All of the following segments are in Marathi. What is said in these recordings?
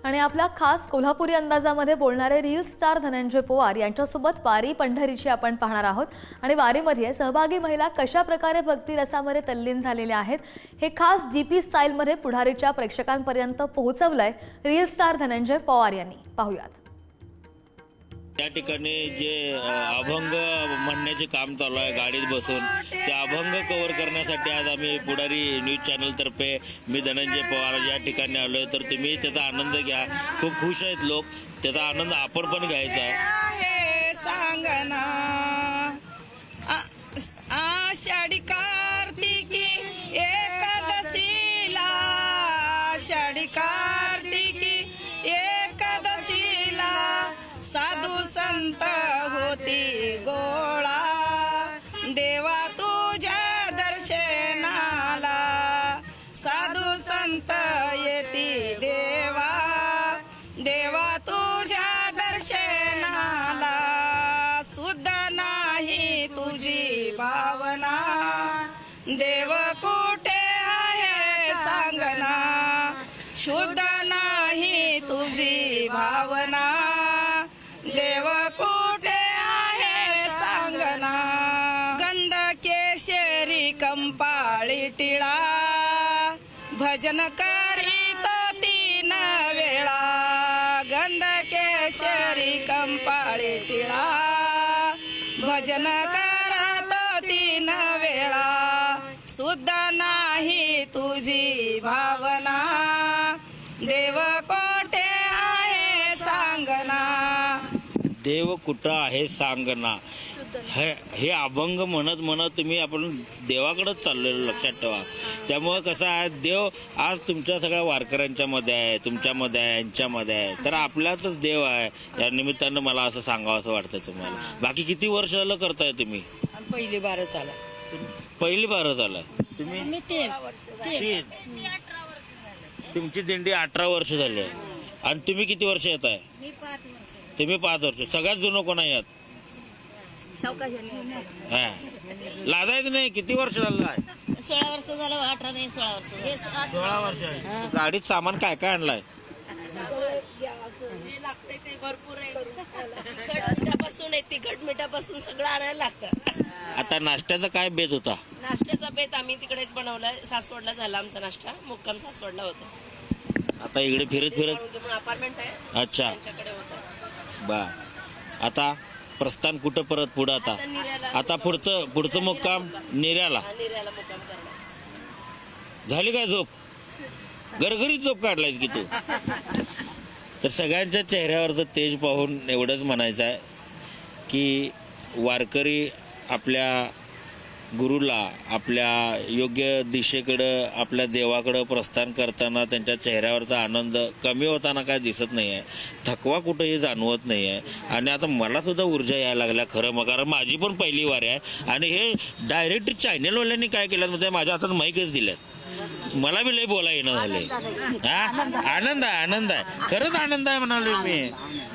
आणि आपल्या खास कोल्हापुरी अंदाजामध्ये बोलणारे रील स्टार धनंजय पवार यांच्यासोबत वारी पंढरीची आपण पाहणार आहोत। आणि वारीमध्ये सहभागी महिला कशा प्रकारे भक्ती रसामध्ये तल्लीन झालेल्या आहेत हे खास जीपी स्टाईलमध्ये पुढारीच्या प्रेक्षकांपर्यंत पोहोचवलंय रील स्टार धनंजय पवार यांनी। पाहूयात। त्या ठिकाणी जे अभंग म्हणण्याचे काम चालू आहे गाडीत बसून, ते अभंग कव्हर करण्यासाठी आज आम्ही पुढारी न्यूज चॅनल तर्फे मी धनंजय पवार या ठिकाणी आलोय। तर तुम्ही त्याचा आनंद घ्या, खूप खुश आहेत लोक, त्याचा आनंद आपण पण घ्यायचा आहे। सांगना आषाढी कार्तिकी एकादशीला, आषाढी कार्तिकी एकादशीला साधू संत होती गोळा, देवा तुझ्या दर्शनाला साधू संत येती देवा, देवा तुझ्या दर्शनाला सुद्ध नाही तुझी भावना, देव कुठे आहे सांगना, शुद्ध नाही तुझी भावना, देव कुठे आहे सांगना। गंध केशरी कंपाळी टिळा, भजन करीत 3 वेळा, गंध केशरी कंपाळी टिळा, भजन करत 3 वेळा, सुद्ध नाही तुझी भावना, देव कोठे आहे सांगना, देव कुठं आहे सांगना। हे अभंग म्हणत म्हणत तुम्ही आपण देवाकडेच चाललेलो लक्षात ठेवा। त्यामुळे कसं आहे, देव आज तुमच्या सगळ्या वारकऱ्यांच्या मध्ये आहे, तुमच्यामध्ये आहे, यांच्यामध्ये आहे, तर आपल्यातच देव आहे। या निमित्तानं मला असं सांगावं असं वाटतं तुम्हाला। बाकी किती वर्ष झालं करताय तुम्ही? पहिली बार झाला। पहिली बार झालं तुम्ही? 3 तुमची दिंडी 18 वर्ष झाली आहे। आणि तुम्ही किती वर्ष येत आहे? तुम्ही 5 वर्ष। सगळ्यात जुनं कोण आहे यात? लादायचं नाही। किती वर्ष झालं आहे? 16 वर्ष झालं। 18 नाही 16 वर्ष। 16 वर्ष। गाडीत सामान काय काय आणलाय? लागतंय ते भरपूर आहे। तिखट मिठापासून तिखट मिठापासून सगळं आणायला लागतं। आता नाश्त्याचा काय बेत होता? नाश्त्याचा बेत आम्ही तिकडेच बनवलाय। सासवडला झाला आमचा नाश्ता, मुक्काम सासवडला होता। आता इकडे फिरत फिरत अपार्टमेंट आहे अच्छा त्यांच्याकडे होता। बा आता प्रस्थान कुठं परत पुढं? आता पुढचं मुक्काम निऱ्याला मुक्काम करणार। झाली काय झोप? घरघरी झोप काढलायस की तू? तर सगळ्यांच्या चेहऱ्यावरचं तेज पाहून एवढंच म्हणायचं आहे की वारकरी आपल्या गुरुला, आपल्या योग्य दिशेकडं, आपल्या देवाकडं प्रस्थान करताना त्यांच्या चेहऱ्यावरचा आनंद कमी होताना काय दिसत नाही आहे, थकवा कुठेही जाणवत नाही आहे। आणि आता मला सुद्धा ऊर्जा यायला लागल्या खरं मग, कारण माझी पण पहिली वारी आहे। आणि हे डायरेक्ट चॅनलवाल्यांनी काय केलं म्हणजे माझ्या हातात माईकच दिल्यात, मला बी लय बोला येणं झाले। आनंद आहे, आनंद आहे, खरंच आनंद आहे म्हणाले मी,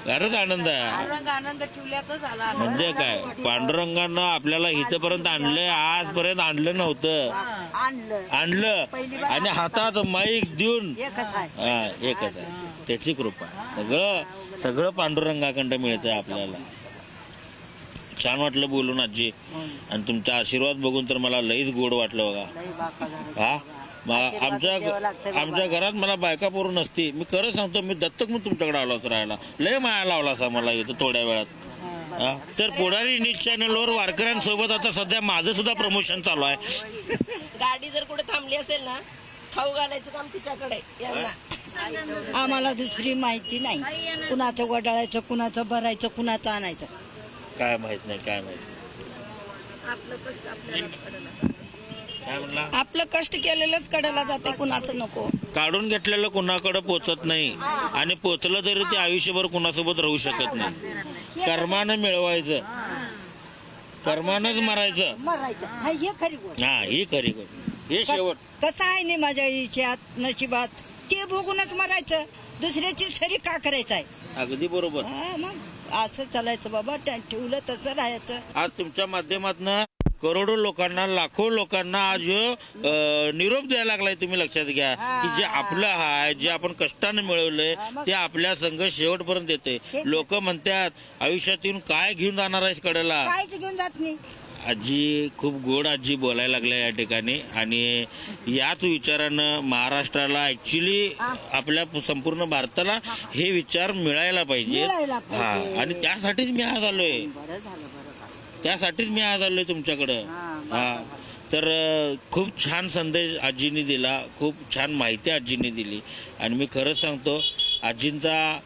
खरंच आनंद आहे। आनंद ठेवल्याचा झाला म्हणजे काय, पांडुरंगानं आपल्याला इथपर्यंत आणलंय, आजपर्यंत आणलं नव्हतं, आणलं आणि हातात माईक देऊन एकच आहे, त्याची कृपा। सगळं पांडुरंगाकडं मिळतंय आपल्याला। छान वाटलं बोलून आजी, आणि तुमचा आशीर्वाद बघून तर मला लईच गोड वाटलं बघा। हा आमच्या घरात मला बायका पोरं नसती, मी खरं सांगतो, मी दत्तक मग तुमच्याकडे आलो राहायला, लय माया लावला असा मला इथं थोड्या वेळात। तर पुढारी न्यूज चॅनलवर वारकऱ्यांसोबत आता सध्या माझं सुद्धा प्रमोशन चालू आहे। गाडी जर कुठे थांबली असेल ना, खाऊ घालायचं काम तिच्याकडे यांना। आम्हाला दुसरी माहिती नाही, कुणाचं वडाळायचं, कुणाचं भरायचं, कुणाचं आणायचं काय माहित नाही, काय माहित। आपलं कष्ट केलेलंच कडेला जाते, कुणाचं नको। काढून घेतलेलं कुणाकडे पोचत नाही, आणि पोचलं तरी ते आयुष्यभर कुणासोबत राहू शकत नाही। कर्मानं मिळवायचं, कर्मानंच मरायचं, ही खरी गोष्ट। हा ही खरी गोष्ट, हे शेवट। कसं आहे नाही माझ्या इच्छात नशिबात, ते बघूनच मरायचं, दुसऱ्याची सरी का करायचं आहे? अगदी बरोबर। मग असं चालायचं बाबा, ठेवलं तसं राहायचं। आज तुमच्या माध्यमातून करोडो लोकांना, लाखो लोकांना आज निरोप द्यायला लागलाय. तुम्ही लक्षात घ्या की जे आपलं आहे, जे आपण कष्टाने मिळवलंय ते आपल्या संघ शेवटपर्यंत येते. लोक म्हणतात आयुष्यातून काय घेऊन जाणार आहेस कडेला. काहीच घेऊन जात नाही. आजी खूप गोड आजी बोलायला लागल्या या ठिकाणी आणि याच विचारानं महाराष्ट्राला ऍक्च्युली आपल्या संपूर्ण भारताला हे विचार मिळायला पाहिजे. हा, आणि त्यासाठीच मी आज आलोय. त्यासाठीच मी आज आलोय तुमच्याकडं. हा, तर खूप छान संदेश आजींनी दिला, खूप छान माहिती आजींनी दिली आणि मी खरंच सांगतो आजींचा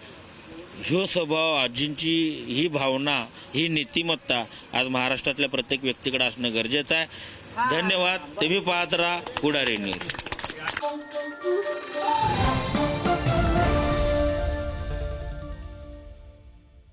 ह्यो स्वभाव, आजींची ही भावना, ही नीतिमत्ता आज महाराष्ट्रातल्या प्रत्येक व्यक्तीकडे असणं गरजेचं आहे. धन्यवाद. तुम्ही पाहत राहा पुढारी न्यूज.